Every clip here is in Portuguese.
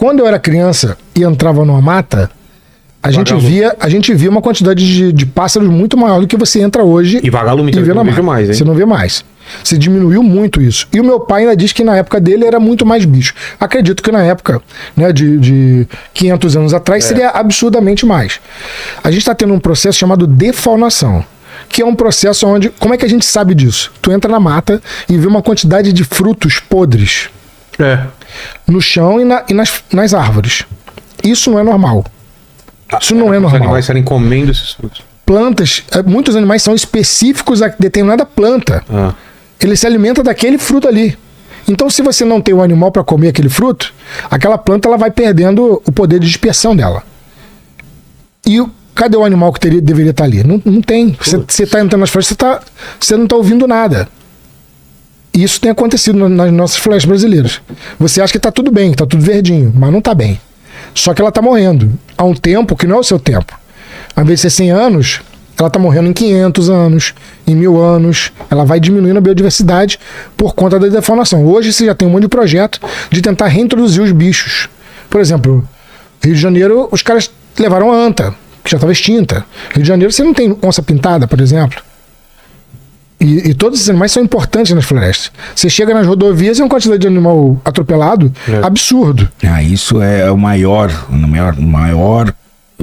Quando eu era criança e entrava numa mata, a gente via uma quantidade de pássaros muito maior do que você entra hoje. E vagalume também não vejo mais, hein? Você não vê mais. Você diminuiu muito isso. E o meu pai ainda diz que na época dele era muito mais bicho. Acredito que na época, né, de 500 anos atrás, seria absurdamente mais. A gente está tendo um processo chamado defaunação, que é um processo onde... Como é que a gente sabe disso? Tu entra na mata e vê uma quantidade de frutos podres no chão e nas árvores. Isso não é normal. Isso não é normal. Os animais estarem comendo esses frutos. Plantas, muitos animais são específicos a determinada planta. Ele se alimenta daquele fruto ali. Então, se você não tem um animal para comer aquele fruto, aquela planta ela vai perdendo o poder de dispersão dela. E cadê o animal que deveria estar ali? Não tem. Você está entrando nas florestas, você não está ouvindo nada. E isso tem acontecido nas nossas florestas brasileiras. Você acha que está tudo bem, que está tudo verdinho, mas não está bem. Só que ela está morrendo há um tempo que não é o seu tempo. Ao invés de ser 100 anos, ela está morrendo em 500 anos, em 1000 anos. Ela vai diminuindo a biodiversidade por conta da defaunação. Hoje você já tem um monte de projeto de tentar reintroduzir os bichos. Por exemplo, Rio de Janeiro, os caras levaram a anta, que já estava extinta. Rio de Janeiro você não tem onça pintada, por exemplo. E todos esses animais são importantes nas florestas. Você chega nas rodovias e uma quantidade de animal atropelado absurdo. Isso é o maior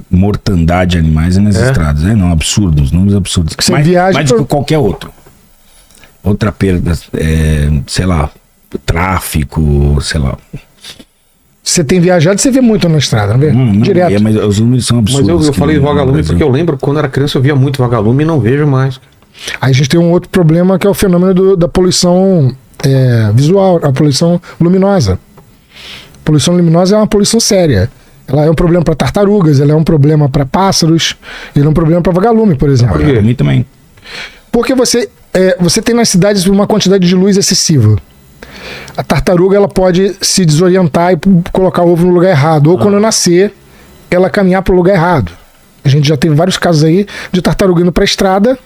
mortandade de animais nas estradas. Não, absurdo, os números absurdos. Mais do que qualquer outro. Outra perda, sei lá, tráfico, sei lá. Você tem viajado, você vê muito na estrada, não vê? Direto. Mas os números são absurdos. Mas eu falei de vagalume porque eu lembro quando era criança eu via muito vagalume e não vejo mais. Aí a gente tem um outro problema que é o fenômeno da poluição visual, a poluição luminosa. A poluição luminosa é uma poluição séria. Ela é um problema para tartarugas, ela é um problema para pássaros, ele é um problema para vagalume, por exemplo. Vagalume também. Porque você tem nas cidades uma quantidade de luz excessiva. A tartaruga ela pode se desorientar e colocar o ovo no lugar errado, ou quando nascer, ela caminhar para o lugar errado. A gente já teve vários casos aí de tartaruga indo para a estrada,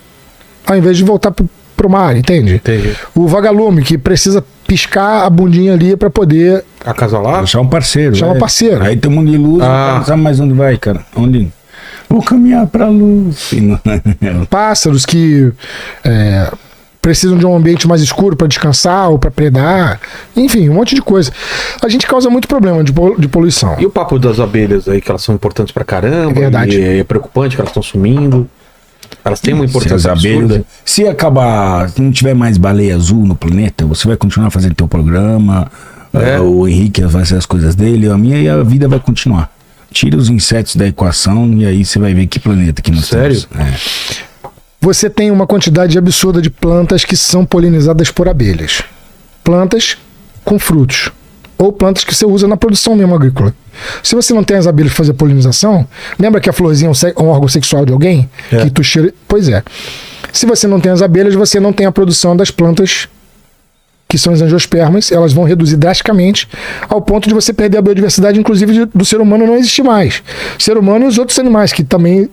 ao invés de voltar pro mar, entende? Entendi. O vagalume que precisa piscar a bundinha ali pra poder acasalar? Achar um parceiro. Achar um parceiro. Aí tem um mundo de luz, não sabe mais onde vai, cara. Onde? Vou caminhar pra luz. Pássaros que precisam de um ambiente mais escuro pra descansar ou pra predar. Enfim, um monte de coisa. A gente causa muito problema de poluição. E o papo das abelhas aí, que elas são importantes pra caramba? É verdade. E é preocupante que elas estão sumindo. Elas têm uma importância absurda. Se acabar, se não tiver mais baleia azul no planeta, você vai continuar fazendo teu programa, o Henrique vai fazer as coisas dele, a minha, e a vida vai continuar. Tira os insetos da equação e aí você vai ver que planeta que nós temos. Você tem uma quantidade absurda de plantas que são polinizadas por abelhas. Plantas com frutos. Ou plantas que você usa na produção mesmo agrícola. Se você não tem as abelhas para fazer polinização, lembra que a florzinha é um órgão sexual de alguém? Que tu cheira... Pois é. Se você não tem as abelhas, você não tem a produção das plantas que são as angiospermas. Elas vão reduzir drasticamente ao ponto de você perder a biodiversidade, inclusive do ser humano não existir mais. O ser humano e os outros animais que também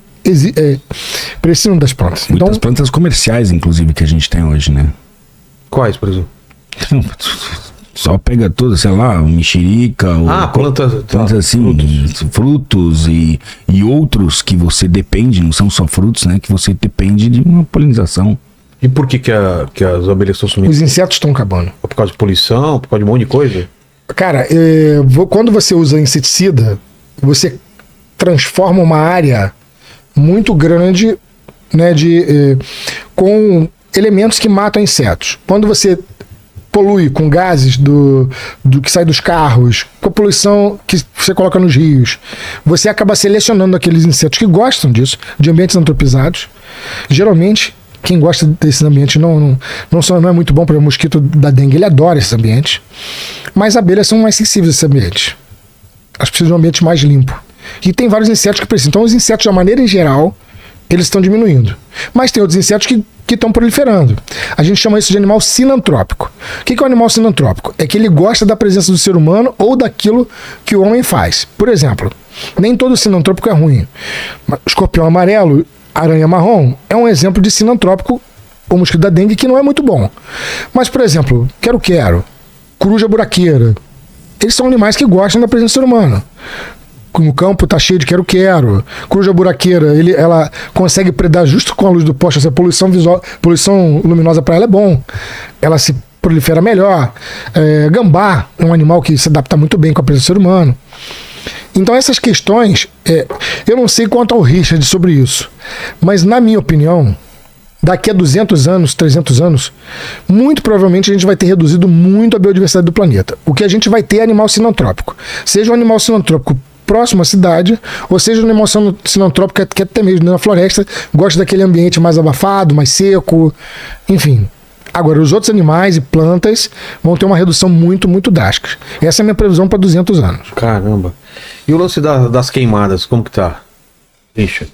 precisam das plantas. Muitas plantas comerciais, inclusive, que a gente tem hoje, né? Quais, por exemplo? Só pega tudo, sei lá, mexerica, plantas assim, frutos e outros que você depende, não são só frutos, né? Que você depende de uma polinização. E por que as abelhas estão sumindo? Os insetos estão acabando. Por causa de poluição, por causa de um monte de coisa? Cara, quando você usa inseticida, você transforma uma área muito grande, né, com elementos que matam insetos. Quando você polui com gases do que sai dos carros, com a poluição que você coloca nos rios, você acaba selecionando aqueles insetos que gostam disso, de ambientes antropizados. Geralmente, quem gosta desses ambientes não é muito bom. Para o mosquito da dengue, ele adora esses ambientes. Mas abelhas são mais sensíveis a esses ambientes. Elas precisam de um ambiente mais limpo. E tem vários insetos que precisam. Então, os insetos, de maneira em geral, eles estão diminuindo. Mas tem outros insetos que estão proliferando. A gente chama isso de animal sinantrópico. O que é um animal sinantrópico? É que ele gosta da presença do ser humano ou daquilo que o homem faz. Por exemplo, nem todo sinantrópico é ruim. Escorpião amarelo, aranha marrom, é um exemplo de sinantrópico, o mosquito da dengue, que não é muito bom. Mas, por exemplo, quero, coruja buraqueira, eles são animais que gostam da presença do ser humano. No campo tá cheio de quero-quero. Coruja buraqueira, ela consegue predar justo com a luz do poste. Essa poluição luminosa para ela é bom. Ela se prolifera melhor. Gambá é um animal que se adapta muito bem com a presença do ser humano. Então essas questões, eu não sei quanto ao Richard sobre isso, mas na minha opinião, daqui a 200 anos, 300 anos, muito provavelmente a gente vai ter reduzido muito a biodiversidade do planeta. O que a gente vai ter é animal sinantrópico. Seja um animal sinantrópico próximo à cidade, ou seja um animal sinantrópico que até mesmo na floresta gosta daquele ambiente mais abafado, mais seco, enfim. Agora, os outros animais e plantas vão ter uma redução muito, muito drástica. Essa é a minha previsão para 200 anos. Caramba. E o lance das queimadas, como que tá? Richard,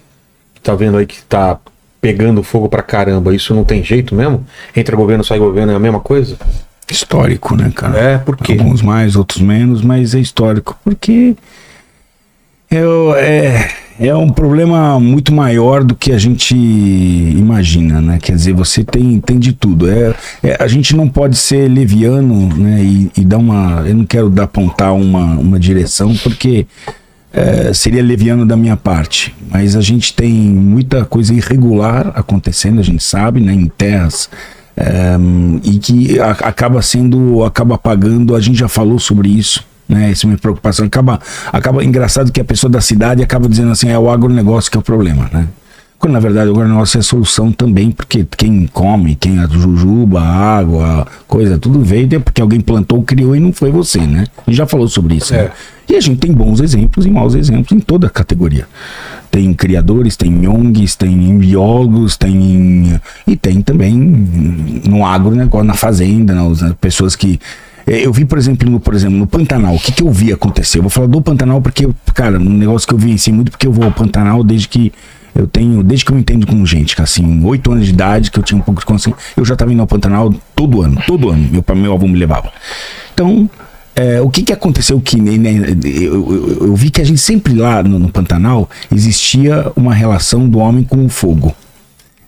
tá vendo aí que tá pegando fogo pra caramba, isso não tem jeito mesmo? Entra governo, sai governo, é a mesma coisa? Histórico, né, cara? Por quê? Alguns mais, outros menos, mas é histórico, porque é um problema muito maior do que a gente imagina, né? Quer dizer, você tem de tudo. A gente não pode ser leviano, né? E dar eu não quero apontar uma direção, porque seria leviano da minha parte. Mas a gente tem muita coisa irregular acontecendo, a gente sabe, né? Em terras. E que acaba apagando, a gente já falou sobre isso. Né, essa é minha preocupação. Acaba engraçado que a pessoa da cidade acaba dizendo assim, é o agronegócio que é o problema, né? Quando na verdade o agronegócio é a solução também, porque quem come, quem a jujuba, a água, coisa, tudo veio porque alguém plantou, criou e não foi você, né? A gente já falou sobre isso, né? E a gente tem bons exemplos e maus exemplos em toda a categoria. Tem criadores, tem ONGs, tem biólogos, e tem também no agronegócio, na fazenda, nas pessoas que... Eu vi, por exemplo, no Pantanal, o que eu vi acontecer? Eu vou falar do Pantanal porque, cara, um negócio que eu vi assim muito, porque eu vou ao Pantanal desde que eu me entendo com gente, assim, 8 anos de idade, que eu tinha um pouco de consciência, eu já estava indo ao Pantanal todo ano, meu avô me levava. Então, o que aconteceu que eu vi que a gente sempre lá no Pantanal existia uma relação do homem com o fogo.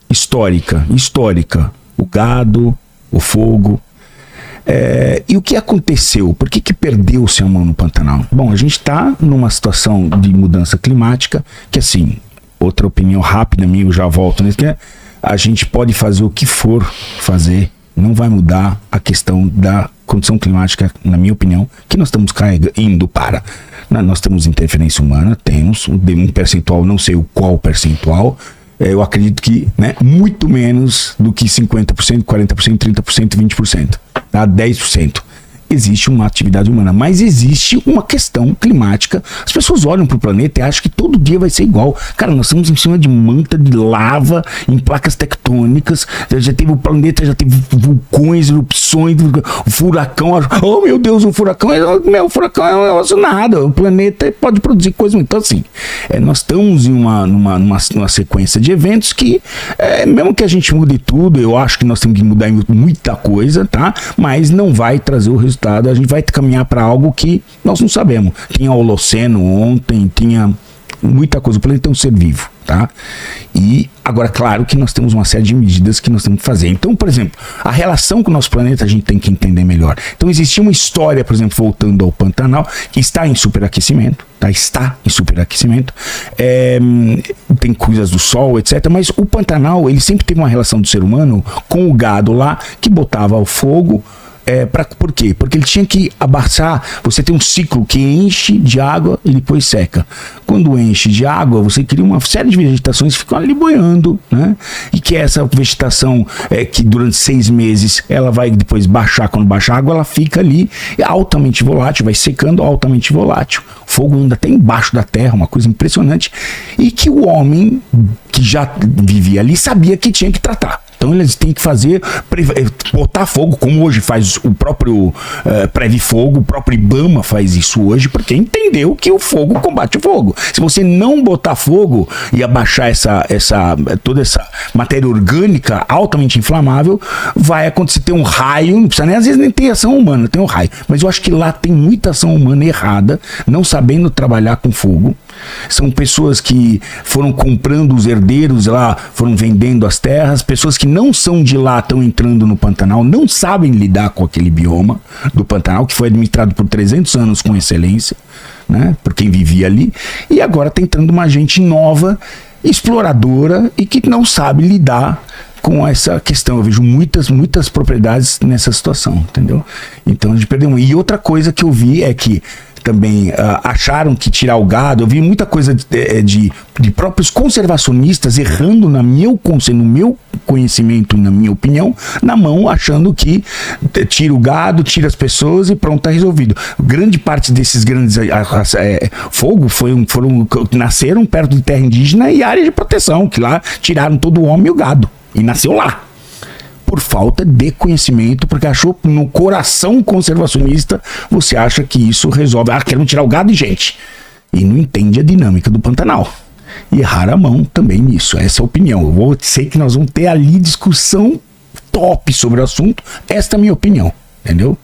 Histórica, o gado, o fogo. E o que aconteceu? Por que perdeu-se a mão no Pantanal? Bom, a gente está numa situação de mudança climática, que assim, outra opinião rápida minha, eu já volto nisso, que a gente pode fazer o que for fazer, não vai mudar a questão da condição climática, na minha opinião, que nós estamos indo para. Nós temos interferência humana, temos um percentual, não sei qual percentual, eu acredito que, né, muito menos do que 50%, 40%, 30%, 20%. Tá? 10%. Existe uma atividade humana, mas existe uma questão climática. As pessoas olham para o planeta e acham que todo dia vai ser igual. Cara, nós estamos em cima de manta de lava, em placas tectônicas. Já teve o planeta, já teve vulcões, erupções, furacão. Oh, meu Deus, o furacão o furacão é um negócio nada. O planeta pode produzir coisas. Então, assim, nós estamos em numa sequência de eventos que, mesmo que a gente mude tudo, eu acho que nós temos que mudar muita coisa, tá? Mas não vai trazer o resultado. A gente vai caminhar para algo que nós não sabemos. Tinha Holoceno ontem, tinha muita coisa. O planeta é um ser vivo, tá? E agora, claro que nós temos uma série de medidas que nós temos que fazer. Então, por exemplo, a relação com o nosso planeta a gente tem que entender melhor. Então, existia uma história, por exemplo, voltando ao Pantanal, que está em superaquecimento, tá? Está em superaquecimento. Tem coisas do sol, etc. Mas o Pantanal, ele sempre teve uma relação do ser humano com o gado lá, que botava o fogo. Por quê? Porque ele tinha que abaixar. Você tem um ciclo que enche de água e depois seca. Quando enche de água, você cria uma série de vegetações que ficam ali boiando, né? E que essa vegetação, que durante 6 meses, ela vai depois baixar. Quando baixa a água, ela fica ali altamente volátil, vai secando, altamente volátil. O fogo ainda tem embaixo da terra, uma coisa impressionante. E que o homem que já vivia ali sabia que tinha que tratar. Então eles têm que botar fogo, como hoje faz o próprio Preve Fogo, o próprio Ibama faz isso hoje, porque entendeu que o fogo combate o fogo. Se você não botar fogo e abaixar toda essa matéria orgânica altamente inflamável, vai acontecer, ter um raio, não precisa nem, às vezes nem ter ação humana, tem um raio. Mas eu acho que lá tem muita ação humana errada, não sabendo trabalhar com fogo. São pessoas que foram comprando os herdeiros lá, foram vendendo as terras, pessoas que não são de lá estão entrando no Pantanal, não sabem lidar com aquele bioma do Pantanal, que foi administrado por 300 anos com excelência, né, por quem vivia ali, e agora está entrando uma gente nova, exploradora e que não sabe lidar com essa questão. Eu vejo muitas propriedades nessa situação, entendeu? Então a gente perdeu. E outra coisa que eu vi é que também acharam que tirar o gado, eu vi muita coisa de próprios conservacionistas errando no meu conhecimento, na minha opinião, na mão, achando que tira o gado, tira as pessoas e pronto, tá resolvido. Grande parte desses grandes fogos nasceram perto de terra indígena e área de proteção, que lá tiraram todo o homem e o gado, e nasceu lá. Por falta de conhecimento, porque achou no coração conservacionista, você acha que isso resolve. Querem tirar o gado e gente. E não entende a dinâmica do Pantanal. E errar a mão também nisso. Essa é a opinião. Eu sei que nós vamos ter ali discussão top sobre o assunto. Esta é a minha opinião. Entendeu?